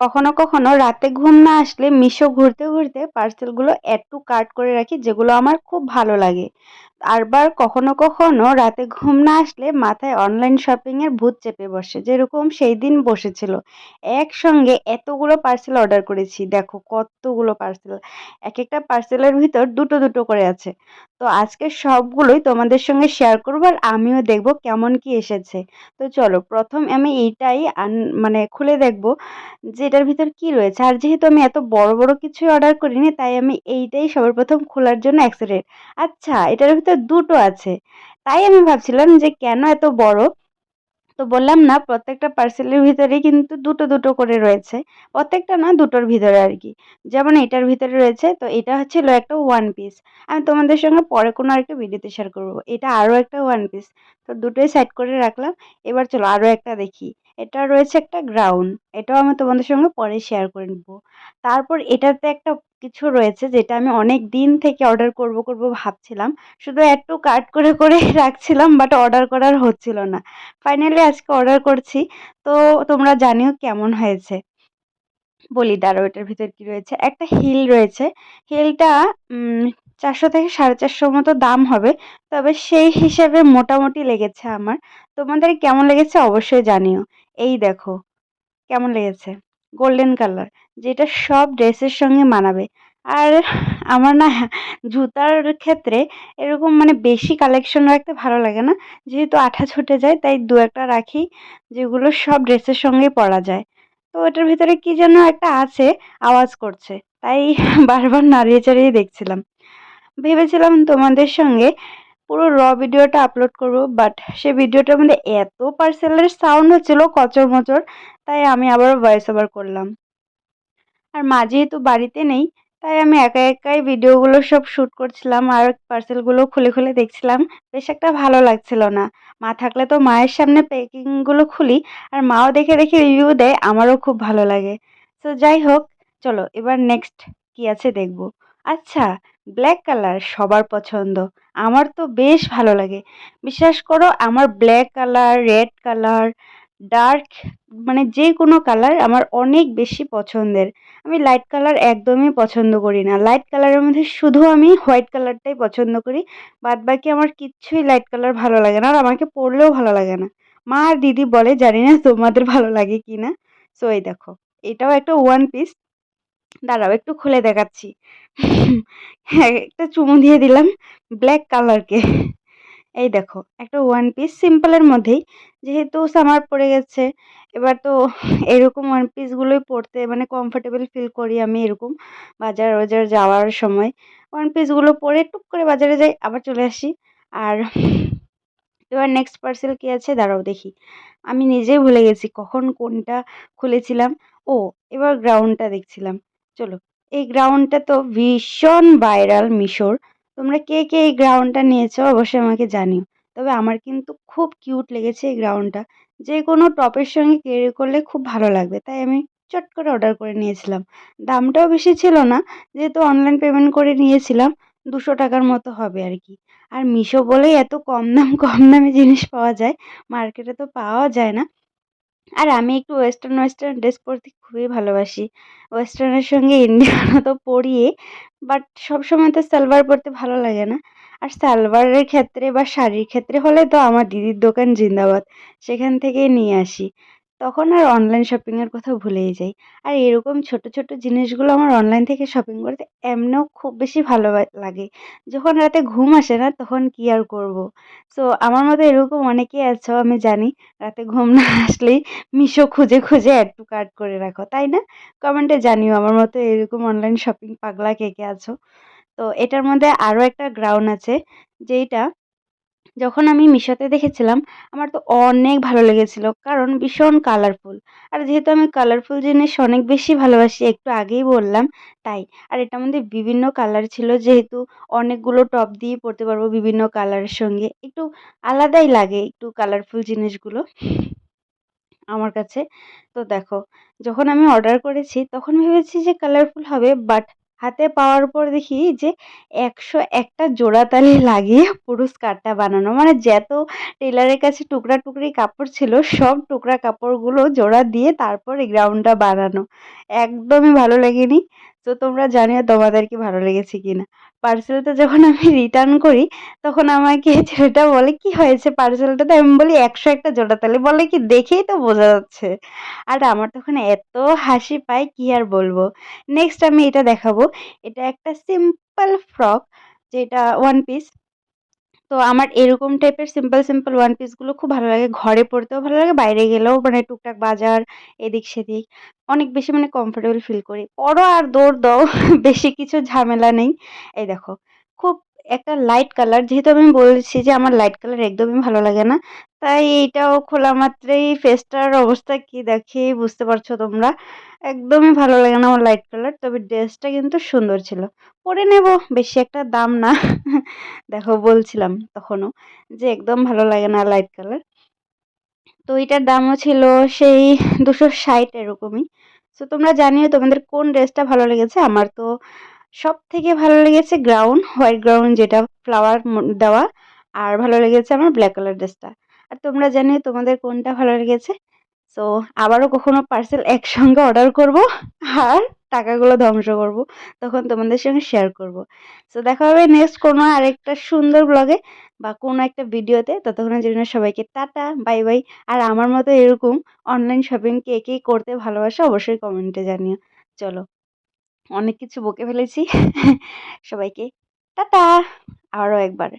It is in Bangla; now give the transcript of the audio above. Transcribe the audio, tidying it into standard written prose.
কখনো কখনো রাতে ঘুম না আসলে মিশো ঘুরতে ঘুরতে পার্সেলগুলো এড টু কার্ট করে রাখি, যেগুলো আমার খুব ভালো লাগে। আবার কখনো কখনো রাতে ঘুম না আসলে মাথায় অনলাইন শপিং এর ভূত চেপে বসে, যেরকম সেই দিন বসেছিল। একসঙ্গে এতগুলো পার্সেল অর্ডার করেছি, দেখো কতগুলো পার্সেল। এক একটা পার্সেলের ভিতর দুটো দুটো করে আছে। তো আজকে সবগুলোই তোমাদের সঙ্গে শেয়ার করবো, আর আমিও দেখবো কেমন কি এসেছে। তো চলো, প্রথম আমি এইটাই মানে খুলে দেখবো যে এটার ভিতর কি রয়েছে। আর যেহেতু আমি এত বড় বড় কিছুই অর্ডার করিনি, তাই আমি এইটাই সবার প্রথম খোলার জন্য এক্সাইটেড। আচ্ছা, এটার ভিতর দুটো আছে। তাই আমি ভাবছিলাম যে কেন এত বড়। তো বললাম না, প্রত্যেকটা পার্সেলের ভিতরেই কিন্তু দুটো দুটো করে রয়েছে। প্রত্যেকটা না, দুটোর ভিতরে আর কি। যেমন এটার ভিতরে রয়েছে, তো এটা হচ্ছিল একটা ওয়ান পিস। আমি তোমাদের সঙ্গে পরে কোনো আরেকটা ভিডিওতে শেয়ার করবো। এটা আরো একটা ওয়ান পিস। তো দুটোই সাইড করে রাখলাম। এবার চলো আরো একটা দেখি। এটা রয়েছে একটা গ্রাউন। এটাও আমি তোমাদের সঙ্গে পরে শেয়ার করে নিবো। তারপর এটাতে একটা কিছু রয়েছে যেটা আমি অনেক দিন থেকে অর্ডার করব করব ভাবছিলাম। শুধু একটু কাট করে করে রাখছিলাম, বাট অর্ডার করার হচ্ছিল না। ফাইনালি আজকে অর্ডার করছি। তো তোমরা জানিও কেমন হয়েছে। বলি দাঁড়াও, এটার ভিতর কি রয়েছে। একটা হিল রয়েছে। হিলটা 400 থেকে 450 মতো দাম হবে। তবে সেই হিসেবে মোটামুটি লেগেছে আমার। তোমাদের কেমন লেগেছে অবশ্যই জানিও। এই দেখো কেমন লেগেছে। গোল্ডেন কালার, যেটা সব ড্রেসের সঙ্গে মানাবে। আর আমার না জুতার ক্ষেত্রে এরকম মানে বেশি কালেকশন রাখতে ভালো লাগে না। যেহেতু আঠা ছুটে যায়, তাই দু একটা রাখি যেগুলো সব ড্রেসের সঙ্গেই পরা যায়। তো এটার ভিতরে কি যেন একটা আছে, আওয়াজ করছে। তাই বারবার নাড়িয়ে চাড়িয়ে দেখছিলাম। ভেবেছিলাম তোমাদের সঙ্গে পুরো ভিডিওটা আপলোড করব, বাট সে ভিডিওটার মধ্যে এত পার্সেলের সাউন্ড হচ্ছিল কচর মচর, তাই আমি আবার ভয়েস ওভার করলাম। আর মা যেহেতু বাড়িতে নেই, তাই আমি একা একাই ভিডিওগুলো সব শুট করছিলাম আর পার্সেলগুলো খুলে খুলে দেখছিলাম। বেশ একটা ভালো লাগছিল না। মা থাকলে তো মায়ের সামনে প্যাকিংগুলো খুলি, আর মাও দেখে দেখে রিভিউ দেয়, আমারও খুব ভালো লাগে। তো যাই হোক, চলো এবার নেক্সট কি আছে দেখব। আচ্ছা, ব্ল্যাক কালার সবার পছন্দ। আমার তো বেশ ভালো লাগে। বিশ্বাস করো, আমার black colour, red colour, dark মানে যে কোনো কালার আমার অনেক বেশি পছন্দের। আমি লাইট কালার একদমই পছন্দ করি না। লাইট কালারের মধ্যে শুধু আমি হোয়াইট কালারটাই পছন্দ করি। বাদবাকি আমার কিচ্ছুই লাইট কালার ভালো লাগে না, আর আমাকে পরলেও ভালো লাগে না। মা আর দিদি বলে, জানি না তোমাদের ভালো লাগে কিনা। সো এই দেখো, এটাও একটা ওয়ান পিস। দাঁড়াও একটু খুলে দেখাচ্ছি। হ্যাঁ, একটা চুমু দিয়ে দিলাম ব্ল্যাক কালারকে। এই দেখো একটা ওয়ান পিস সিম্পলের মধ্যেই। যেহেতু সামার পড়ে গেছে, এবার তো এরকম ওয়ান পিসগুলোই পরতে মানে কমফোর্টেবল ফিল করি আমি। এরকম বাজার বাজার যাওয়ার সময় ওয়ান পিসগুলো পরে টুক করে বাজারে যাই, আবার চলে আসি। আর এবার নেক্সট পার্সেল কি আছে দাঁড়াও দেখি। আমি নিজেই ভুলে গেছি কখন কোনটা খুলেছিলাম। ও, এবার গ্রাউন্ডটা দেখছিলাম। চলো, এই গ্রাউন্ডটা তো ভীষণ ভাইরাল মিশোর। তোমরা কে কে এই গ্রাউন্ডটা নিয়েছো অবশ্যই আমাকে জানিও। তবে আমার কিন্তু খুব কিউট লেগেছে এই গ্রাউন্ডটা। যে কোনো টপের সঙ্গে ক্যারি করলে খুব ভালো লাগবে, তাই আমি চট করে অর্ডার করে নিয়েছিলাম। দামটাও বেশি ছিল না, যেহেতু অনলাইন পেমেন্ট করে নিয়েছিলাম। 200 টাকার মতো হবে আর কি। আর মিশো বলেই এত কম দাম কম দামে জিনিস পাওয়া যায়। মার্কেটে তো পাওয়া যায় না। আর আমি একটু ওয়েস্টার্ন ওয়েস্টার্ন ড্রেস পরতে খুবই ভালোবাসি। ওয়েস্টার্নের সঙ্গে ইন্ডিয়ানও তো পরি, বাট সবসময় তো সালোয়ার পরতে ভালো লাগে না। আর সালোয়ারের ক্ষেত্রে বা শাড়ির ক্ষেত্রে হলে তো আমার দিদির দোকান জিন্দাবাদ, সেখান থেকেই নিয়ে আসি। তখন আর অনলাইন শপিংয়ের কথা ভুলেই যাই। আর এরকম ছোট ছোট জিনিসগুলো আমার অনলাইন থেকে শপিং করতে এমনিও খুব বেশি ভালো লাগে। যখন রাতে ঘুম আসে না, তখন কি আর করব। সো আমার মতো এরকম অনেকেই আছো আমি জানি, রাতে ঘুম না আসলেই মিশো খুঁজে খুঁজে অ্যাড টু কার্ট করে রাখো, তাই না? কমেন্টে জানিও আমার মতো এরকম অনলাইন শপিং পাগলা কে কে আছো। তো এটার মধ্যে আরো একটা গ্রাউন আছে, যেইটা যখন আমি মিশোতে দেখেছিলাম, আমার তো অনেক ভালো লেগেছিল, কারণ ভীষণ কালারফুল। আর যেহেতু আমি কালারফুল জিনিস অনেক বেশি ভালোবাসি, একটু আগেই বললাম, তাই। আর এটার মধ্যে বিভিন্ন কালার ছিল, যেহেতু অনেকগুলো টপ দিয়ে পরতে পারবো বিভিন্ন কালারের সঙ্গে। একটু আলাদাই লাগে একটু কালারফুল জিনিসগুলো আমার কাছে। তো দেখো, যখন আমি অর্ডার করেছি তখন ভেবেছি যে কালারফুল হবে, বাট হাতে পাওয়ার পর দেখি যে ১০১টা জোড়াতালি লাগিয়ে পুরো স্কার্টটা বানানো। মানে যত টেইলারের কাছে টুকরা, টুকরি কাপড় ছিল সব টুকরা কাপড়গুলো জোড়া দিয়ে তারপর এই গাউনটা বানানো। একদমই ভালো লাগেনি। তো তোমরা জানিও তোমাদের কি ভালো লেগেছে কিনা? পার্সেলটা যখন আমি রিটার্ন করি তখন আমাকে ছেলেটা বলে, "কি হয়েছে পার্সেলটাতে?" আমি বলি, "১০১টা জোড়াতালি।" বলে কি, "দেখেই তো বোঝা যাচ্ছে।" আর আমার তখন এত হাসি পায় কি আর বলব। নেক্সট আমি এটা দেখাবো। এটা একটা সিম্পল ফ্রক যেটা ওয়ান পিস। তো আমার এরকম টাইপের সিম্পল, সিম্পল ওয়ান পিস গুলো খুব ভালো লাগে। ঘরে পড়তেও ভালো লাগে, বাইরে গেলেও মানে টুকটাক বাজার এদিক-সেদিক অনেক বেশি মানে কমফোর্টেবল ফিল করি। পড়ো আর দৌড় দাও বেশি কিছু ঝামেলা নেই। এই দেখো খুব একটা লাইট কালার, যেহেতু আমি বলছি যে আমার লাইট কালার একদমই ভালো লাগে না। তাই এইটাও খোলা মাত্রই ফেসটার অবস্থা কি দেখেই বুঝতে পারছো তোমরা। একদমই ভালো লাগে না আমার লাইট কালার। তবে ড্রেসটা কিন্তু সুন্দর ছিল। পরে নেব, বেশি একটা দাম না। দেখো বলছিলাম তখনও যে একদম ভালো লাগে না লাইট কালার। তো এটার দামও ছিল সেই ২৬০ এরকমই। সো তোমরা জানিও তোমাদের কোন ড্রেসটা ভালো লেগেছে। আমার তো সবথেকে ভালো লেগেছে হোয়াইট গ্রাউন্ড যেটা ফ্লাওয়ার দেওয়া। আর ভালো লেগেছে আমার ব্লাক কালার ড্রেসটা। আর তোমরা জানিও তোমাদের কোনটা ভালো লেগেছে। সো আবারও কখনো পার্সেল একসঙ্গে অর্ডার করব আর টাকাগুলো ধ্বংস করব। তখন তোমাদের সঙ্গে শেয়ার করব। সো দেখা হবে নেক্সট কোনো আরেকটা সুন্দর ব্লগে বা কোনো একটা ভিডিওতে। ততক্ষণের জন্য সবাইকে টাটা, বাই বাই। আর আমার মতো এরকম অনলাইন শপিং কে করতে ভালোবাসো অবশ্যই কমেন্টে জানিও। চলো, অনেক কিছু বকে ফেলেছি। সবাইকে টাটা আরও একবার।